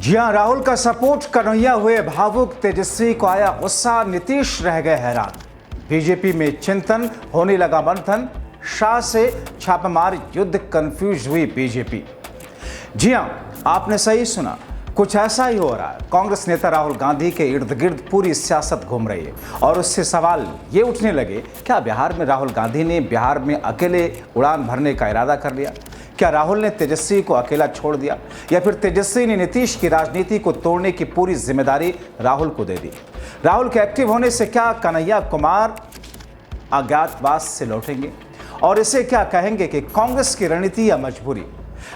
जी हां, राहुल का सपोर्ट कन्हैया हुए भावुक, तेजस्वी को आया गुस्सा, नीतीश रह गए हैरान। बीजेपी में चिंतन, होने लगा मंथन, शाह से छापेमार युद्ध, कंफ्यूज हुई बीजेपी। जी हां, आपने सही सुना, कुछ ऐसा ही हो रहा है। कांग्रेस नेता राहुल गांधी के इर्द गिर्द पूरी सियासत घूम रही है और उससे सवाल ये उठने लगे, क्या बिहार में राहुल गांधी ने बिहार में अकेले उड़ान भरने का इरादा कर लिया? क्या राहुल ने तेजस्वी को अकेला छोड़ दिया, या फिर तेजस्वी ने नीतीश की राजनीति को तोड़ने की पूरी जिम्मेदारी राहुल को दे दी? राहुल के एक्टिव होने से क्या कन्हैया कुमार अज्ञातवास से लौटेंगे, और इसे क्या कहेंगे कि कांग्रेस की रणनीति या मजबूरी?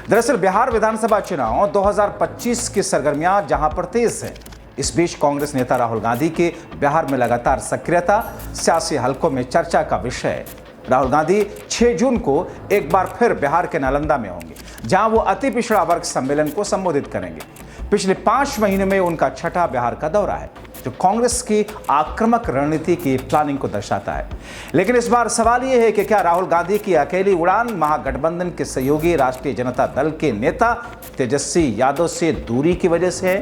दरअसल बिहार विधानसभा चुनाव 2025 की सरगर्मियां जहां पर तेज है, इस बीच कांग्रेस नेता राहुल गांधी के बिहार में लगातार सक्रियता सियासी हलकों में चर्चा का विषय है। राहुल गांधी 6 जून को एक बार फिर बिहार के नालंदा में होंगे, जहां वो अति पिछड़ा वर्ग सम्मेलन को संबोधित करेंगे। पिछले 5 महीनों में उनका छठा बिहार का दौरा है, जो कांग्रेस की आक्रामक रणनीति की प्लानिंग को दर्शाता है। लेकिन इस बार सवाल यह है कि क्या राहुल गांधी की अकेली उड़ान महागठबंधन के सहयोगी राष्ट्रीय जनता दल के नेता तेजस्वी यादव से दूरी की वजह से है,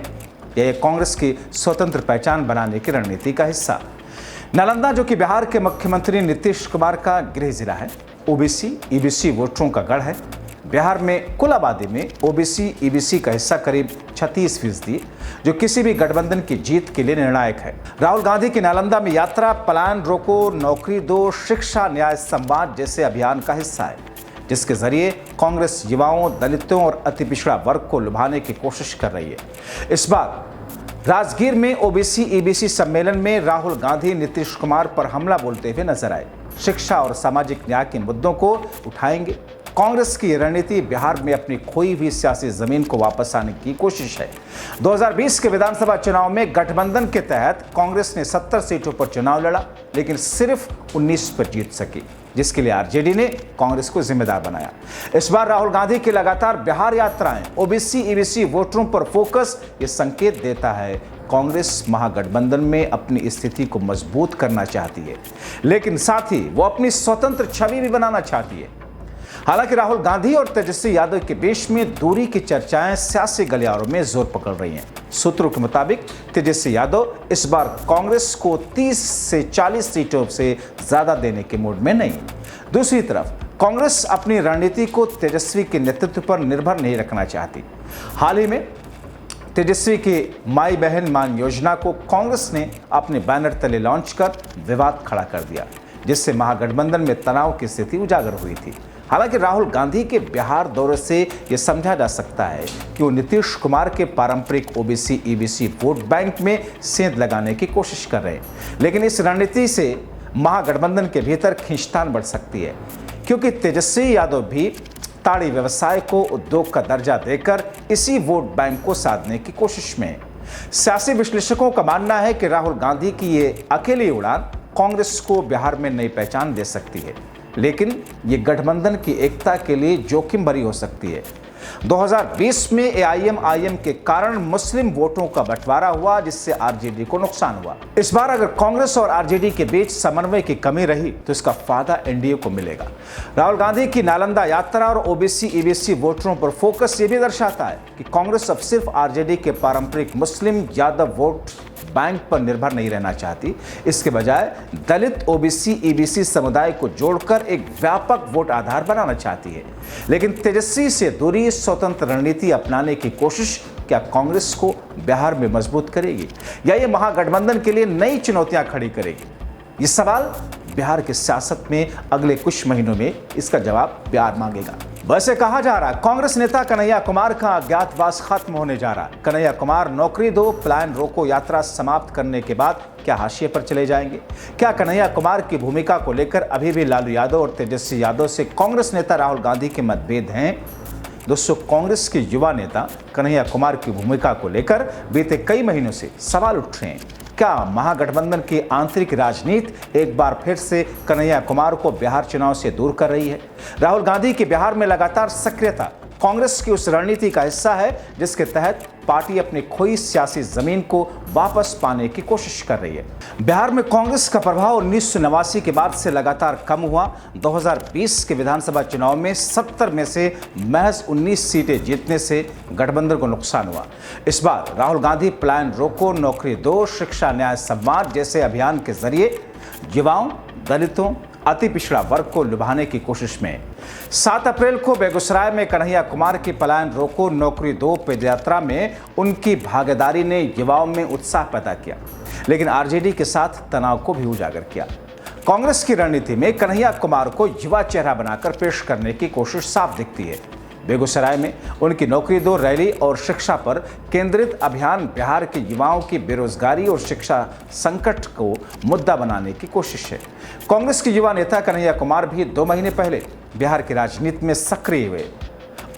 या ये कांग्रेस की स्वतंत्र पहचान बनाने की रणनीति का हिस्सा? नालंदा, जो कि बिहार के मुख्यमंत्री नीतीश कुमार का गृह जिला है, ओबीसी ईबीसी वोटरों का गढ़ है। बिहार में कुल आबादी में ओबीसी ईबीसी का हिस्सा करीब 36%, जो किसी भी गठबंधन की जीत के लिए निर्णायक है। राहुल गांधी की नालंदा में यात्रा पलायन रोको, नौकरी दो, शिक्षा न्याय संवाद जैसे अभियान का हिस्सा है, जिसके जरिए कांग्रेस युवाओं, दलितों और अति पिछड़ा वर्ग को लुभाने की कोशिश कर रही है। इस बार राजगीर में ओबीसी ईबीसी सम्मेलन में राहुल गांधी नीतीश कुमार पर हमला बोलते हुए नजर आए। शिक्षा और सामाजिक न्याय के मुद्दों को उठाएंगे। कांग्रेस की रणनीति बिहार में अपनी खोई हुई सियासी जमीन को वापस आने की कोशिश है। 2020 के विधानसभा चुनाव में गठबंधन के तहत कांग्रेस ने 70 सीटों पर चुनाव लड़ा, लेकिन सिर्फ 19 पर जीत सकी, जिसके लिए आरजेडी ने कांग्रेस को जिम्मेदार बनाया। इस बार राहुल गांधी की लगातार बिहार यात्राएं ओबीसी ईबीसी वोटरों पर फोकस, ये संकेत देता है कांग्रेस महागठबंधन में अपनी स्थिति को मजबूत करना चाहती है, लेकिन साथ ही वो अपनी स्वतंत्र छवि भी बनाना चाहती है। हालांकि राहुल गांधी और तेजस्वी यादव के बीच में दूरी की चर्चाएं सियासी गलियारों में जोर पकड़ रही हैं। सूत्रों के मुताबिक तेजस्वी यादव इस बार कांग्रेस को 30 से 40 सीटों से ज्यादा देने के मूड में नहीं। दूसरी तरफ कांग्रेस अपनी रणनीति को तेजस्वी के नेतृत्व पर निर्भर नहीं रखना चाहती। हाल ही में तेजस्वी की माई बहन मान योजना को कांग्रेस ने अपने बैनर तले लॉन्च कर विवाद खड़ा कर दिया, जिससे महागठबंधन में तनाव की स्थिति उजागर हुई थी। हालांकि राहुल गांधी के बिहार दौरे से यह समझा जा सकता है कि वो नीतीश कुमार के पारंपरिक ओबीसी ईबीसी वोट बैंक में सेंध लगाने की कोशिश कर रहे हैं, लेकिन इस रणनीति से महागठबंधन के भीतर खींचतान बढ़ सकती है, क्योंकि तेजस्वी यादव भी ताड़ी व्यवसाय को उद्योग का दर्जा देकर इसी वोट बैंक को साधने की कोशिश में है। सियासी विश्लेषकों का मानना है कि राहुल गांधी की ये अकेली उड़ान कांग्रेस को बिहार में नई पहचान दे सकती है, लेकिन ये गठबंधन की एकता के लिए जोखिम भरी हो सकती है। 2020 में एआईएमआईएम के कारण मुस्लिम वोटों का बंटवारा हुआ, जिससे आरजेडी को नुकसान हुआ। इस बार अगर कांग्रेस और आरजेडी के बीच समन्वय की कमी रही तो इसका फायदा एनडीए को मिलेगा। राहुल गांधी की नालंदा यात्रा और ओबीसी ईबीसी वोटरों पर फोकस ये भी दर्शाता है कि कांग्रेस अब सिर्फ आरजेडी के पारंपरिक मुस्लिम यादव वोट बैंक पर निर्भर नहीं रहना चाहती। इसके बजाय दलित ओबीसी ईबीसी समुदाय को जोड़कर एक व्यापक वोट आधार बनाना चाहती है। लेकिन तेजस्वी से दूरी, स्वतंत्र रणनीति अपनाने की कोशिश क्या कांग्रेस को बिहार में मजबूत करेगी, या ये महागठबंधन के लिए नई चुनौतियां खड़ी करेगी? ये सवाल बिहार की सियासत में अगले कुछ महीनों में इसका जवाब बिहार मांगेगा। वैसे कहा जा रहा है कांग्रेस नेता कन्हैया कुमार का अज्ञातवास खत्म होने जा रहा है। कन्हैया कुमार नौकरी दो, पलायन रोको यात्रा समाप्त करने के बाद क्या हाशिए पर चले जाएंगे? क्या कन्हैया कुमार की भूमिका को लेकर अभी भी लालू यादव और तेजस्वी यादव से कांग्रेस नेता राहुल गांधी के मतभेद हैं? दोस्तों, कांग्रेस के युवा नेता कन्हैया कुमार की भूमिका को लेकर बीते कई महीनों से सवाल उठ रहे हैं। क्या महागठबंधन की आंतरिक राजनीति एक बार फिर से कन्हैया कुमार को बिहार चुनाव से दूर कर रही है? राहुल गांधी की बिहार में लगातार सक्रियता कांग्रेस की उस रणनीति का हिस्सा है जिसके तहत पार्टी अपनी खोई सियासी जमीन को वापस पाने की कोशिश कर रही है। बिहार में कांग्रेस का प्रभाव 1989 के बाद से लगातार कम हुआ। 2020 के विधानसभा चुनाव में 70 में से महज 19 सीटें जीतने से गठबंधन को नुकसान हुआ। इस बार राहुल गांधी पलायन रोको, नौकरी दो, शिक्षा न्याय सम्मान जैसे अभियान के जरिए युवाओं, दलितों, अति पिछड़ा वर्ग को लुभाने की कोशिश में 7 अप्रैल को बेगूसराय में कन्हैया कुमार की पलायन रोको, नौकरी दो पदयात्रा में उनकी भागीदारी ने युवाओं में उत्साह पैदा किया, लेकिन आरजेडी के साथ तनाव को भी उजागर किया। कांग्रेस की रणनीति में कन्हैया कुमार को युवा चेहरा बनाकर पेश करने की कोशिश साफ दिखती है। बेगूसराय में उनकी नौकरी दो रैली और शिक्षा पर केंद्रित अभियान बिहार के युवाओं की बेरोजगारी और शिक्षा संकट को मुद्दा बनाने की कोशिश है। कांग्रेस के युवा नेता कन्हैया कुमार भी 2 महीने पहले बिहार की राजनीति में सक्रिय हुए।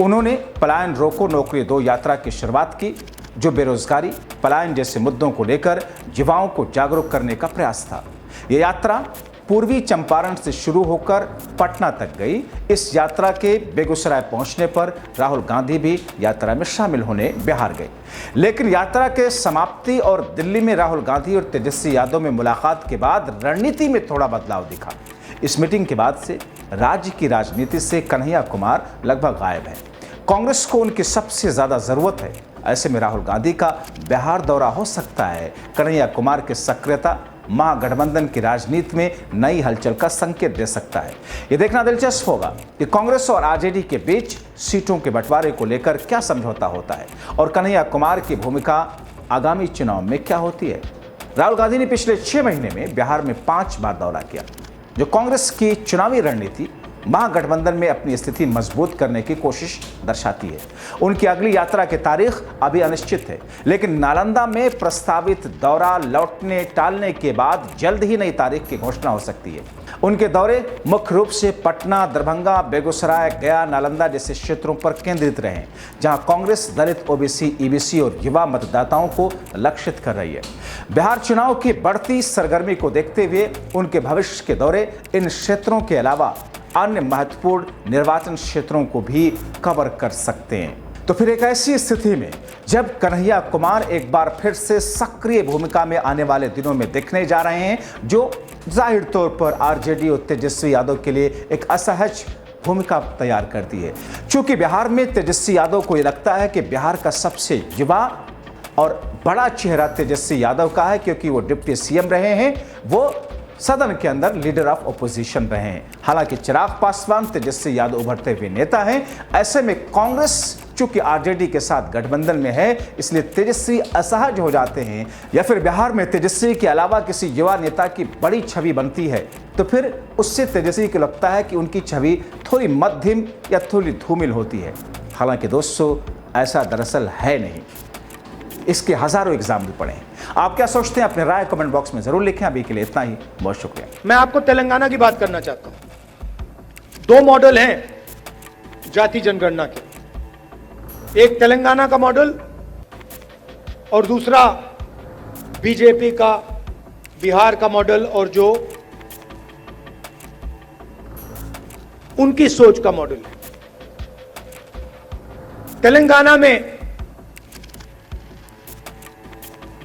उन्होंने पलायन रोको, नौकरी दो यात्रा की शुरुआत की, जो बेरोजगारी, पलायन जैसे मुद्दों को लेकर युवाओं को जागरूक करने का प्रयास था। यह यात्रा पूर्वी चंपारण से शुरू होकर पटना तक गई। इस यात्रा के बेगूसराय पहुंचने पर राहुल गांधी भी यात्रा में शामिल होने बिहार गए, लेकिन यात्रा के समाप्ति और दिल्ली में राहुल गांधी और तेजस्वी यादव में मुलाकात के बाद रणनीति में थोड़ा बदलाव दिखा। इस मीटिंग के बाद से राज्य की राजनीति से कन्हैया कुमार लगभग गायब है। कांग्रेस को उनकी सबसे ज्यादा जरूरत है। ऐसे में राहुल गांधी का बिहार दौरा हो सकता है। कन्हैया कुमार की सक्रियता महागठबंधन की राजनीति में नई हलचल का संकेत दे सकता है। यह देखना दिलचस्प होगा कि कांग्रेस और आरजेडी के बीच सीटों के बंटवारे को लेकर क्या समझौता होता है और कन्हैया कुमार की भूमिका आगामी चुनाव में क्या होती है। राहुल गांधी ने पिछले 6 महीने में बिहार में 5 बार दौरा किया, जो कांग्रेस की चुनावी रणनीति महागठबंधन में अपनी स्थिति मजबूत करने की कोशिश दर्शाती है। उनकी अगली यात्रा की तारीख अभी अनिश्चित है, लेकिन नालंदा में प्रस्तावित दौरा लौटने टालने के बाद जल्द ही नई तारीख की घोषणा हो सकती है। उनके दौरे मुख्य रूप से पटना, दरभंगा, बेगूसराय, गया, नालंदा जैसे क्षेत्रों पर केंद्रित रहे, जहां कांग्रेस दलित, ओबीसी, ईबीसी और युवा मतदाताओं को लक्षित कर रही है। बिहार चुनाव की बढ़ती सरगर्मी को देखते हुए उनके भविष्य के दौरे इन क्षेत्रों के अलावा अन्य महत्वपूर्ण निर्वाचन क्षेत्रों को भी कवर कर सकते हैं। तो फिर एक ऐसी स्थिति में जब कन्हैया कुमार एक बार फिर से सक्रिय भूमिका में आने वाले दिनों में दिखने जा रहे हैं, जो जाहिर तौर पर आरजेडी और तेजस्वी यादव के लिए एक असहज भूमिका तैयार करती है। चूंकि बिहार में तेजस्वी यादव को यह लगता है कि बिहार का सबसे युवा और बड़ा चेहरा तेजस्वी यादव का है, क्योंकि वो डिप्टी सीएम रहे हैं, वो सदन के अंदर लीडर ऑफ ओपोजिशन रहे हैं। हालांकि चिराग पासवान तेजस्वी यादव उभरते हुए नेता हैं। ऐसे में कांग्रेस चूंकि आरजेडी के साथ गठबंधन में है, इसलिए तेजस्वी असहज हो जाते हैं, या फिर बिहार में तेजस्वी के अलावा किसी युवा नेता की बड़ी छवि बनती है तो फिर उससे तेजस्वी को लगता है कि उनकी छवि थोड़ी मध्यम या थोड़ी धूमिल होती है। हालांकि दोस्तों, ऐसा दरअसल है नहीं। इसके हजारों एग्जाम्पल पड़े हैं। आप क्या सोचते हैं? अपने राय कमेंट बॉक्स में जरूर लिखें। अभी के लिए इतना ही, बहुत शुक्रिया। मैं आपको तेलंगाना की बात करना चाहता हूं। 2 मॉडल हैं जाति जनगणना के, एक तेलंगाना का मॉडल और दूसरा बीजेपी का बिहार का मॉडल, और जो उनकी सोच का मॉडल है। तेलंगाना में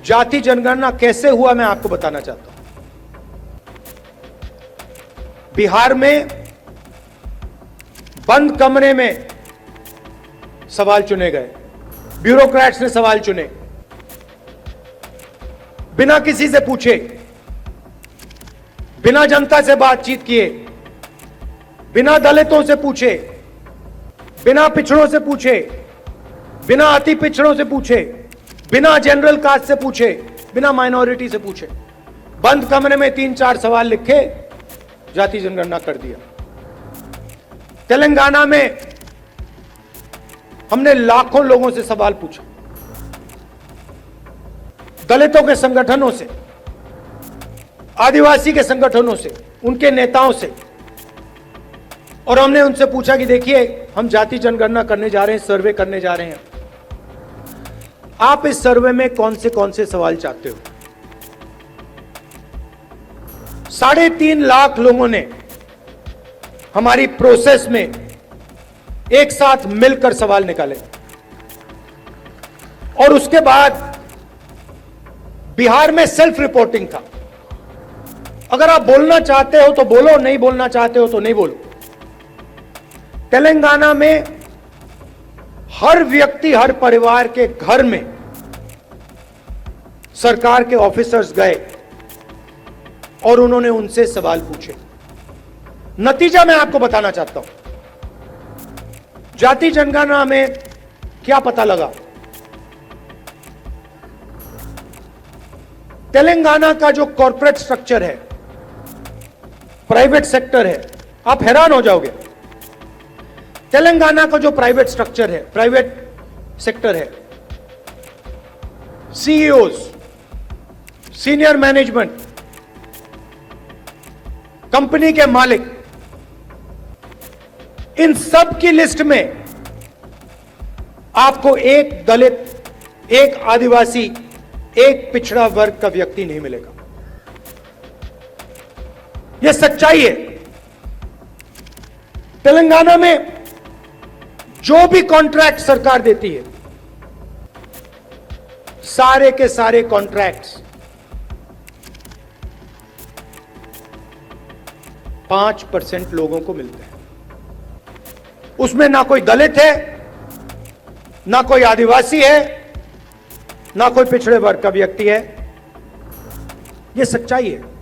जाति जनगणना कैसे हुआ मैं आपको बताना चाहता हूं। बिहार में बंद कमरे में सवाल चुने गए, ब्यूरोक्रेट्स ने सवाल चुने, बिना किसी से पूछे, बिना जनता से बातचीत किए, बिना दलितों से पूछे, बिना पिछड़ों से पूछे, बिना अति पिछड़ों से पूछे, बिना जनरल कास्ट से पूछे, बिना माइनॉरिटी से पूछे, बंद कमरे में 3-4 सवाल लिखे, जाति जनगणना कर दिया। तेलंगाना में हमने लाखों लोगों से सवाल पूछा, दलितों के संगठनों से, आदिवासी के संगठनों से, उनके नेताओं से, और हमने उनसे पूछा कि देखिए, हम जाति जनगणना करने जा रहे हैं, सर्वे करने जा रहे हैं, आप इस सर्वे में कौन से सवाल चाहते हो। 3.5 लाख लोगों ने हमारी प्रोसेस में एक साथ मिलकर सवाल निकाले और उसके बाद बिहार में सेल्फ रिपोर्टिंग था। अगर आप बोलना चाहते हो तो बोलो, नहीं बोलना चाहते हो तो नहीं बोलो। तेलंगाना में हर व्यक्ति, हर परिवार के घर में सरकार के ऑफिसर्स गए और उन्होंने उनसे सवाल पूछे। नतीजा मैं आपको बताना चाहता हूं। जाति जनगणना में क्या पता लगा? तेलंगाना का जो कॉर्पोरेट स्ट्रक्चर है, प्राइवेट सेक्टर है, आप हैरान हो जाओगे। तेलंगाना का जो प्राइवेट स्ट्रक्चर है, प्राइवेट सेक्टर है, सीईओज, सीनियर मैनेजमेंट, कंपनी के मालिक, इन सब की लिस्ट में आपको एक दलित, एक आदिवासी, एक पिछड़ा वर्ग का व्यक्ति नहीं मिलेगा। यह सच्चाई है। तेलंगाना में जो भी कॉन्ट्रैक्ट सरकार देती है, सारे के सारे कॉन्ट्रैक्ट्स 5% लोगों को मिलते हैं। उसमें ना कोई दलित है, ना कोई आदिवासी है, ना कोई पिछड़े वर्ग का व्यक्ति है। यह सच्चाई है।